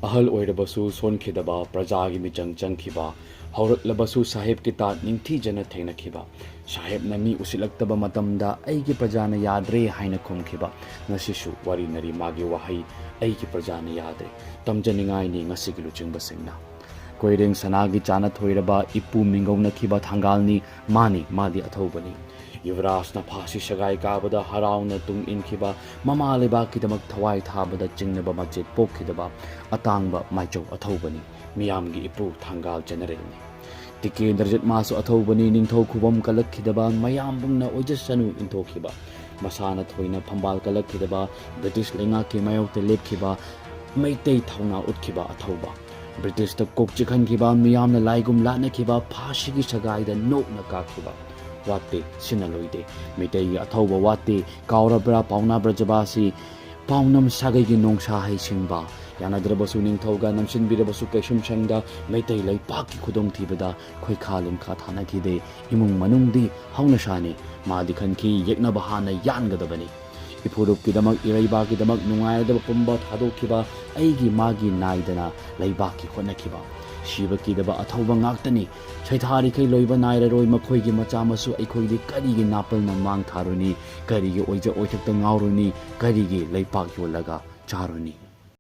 ahal oirabasu sonkhidaba prajagi michang changkhiba hauраklabasु साहेब की तात निंथी जन थेंगनखिबा साहेब नमी उसिलक्तबा मतमदा अइगी प्रजाना याद्रे हाइना खुमखिबा नसिसु वारी नरी मागी वहाई अइगी प्रजाना याद्रे तमजनिंगाई नि ngasiगी लुचिंगबसिंगना कोइरेंग सनागी चाना थोइरबा इपु मिंगौनखिबा थांगालनी मानी मादी अथौबनी युवराजना फासी सगाई काबदा हराउना तुंग इनखिबा ममा लेबाकीदमक थवाई थाबदा चिंगनबा मचेत पोखिदबा अतांगबा माइचौ अथौबनी मियामगी इपु थांगाल जनरेलनी टिकेंद्रजित मासु अथौबनी निंथौ खुबम कलखिदबा मयाम बुंगना ओजसनु इंथोखिबा मसाना थोइना फंबाल कलखिदबा ब्रिटिश लेंगा के मायोते लेपखिबा मैतै थौना उठखिबा अथौबा ब्रिटिश त कोकचिखनखिबा मियामना लाइगुम लानखिबा फासीगी सगाईदा नोकना काखिबा वाते सिनलोइदे मितै अथौबा वाते काउरब्रा पाउनाब्रा जबासी पाउनम सागैगी नोंसा हाइसिंबा यानाद्रबसु निंथौगा नमसिनबिरबसु कैसुम संगदा मैतै लैपाकी खुदोंग थिबदा खोइखालिम खा थानाखिदे इमुंग मनुंगदी हौनसाने मादि खनखि येकनबा हाना यानगदबनी इफुरुपकिदमक इरैबाकिदमक नुंगायदबा पुंबा थादोखिबा अइगी मागी नाइदना लैबाकी होनखिबा शिवकिदबा अथौबा ngaktani सैथारी कै लोइबा नाइररोय मखोइगी मचामसु अइखोइदि करिगी नापलना मांग थारुनी करिगी ओइजा ओइथक्ता ngauruni करिगी लैपाक योलगा चारुनी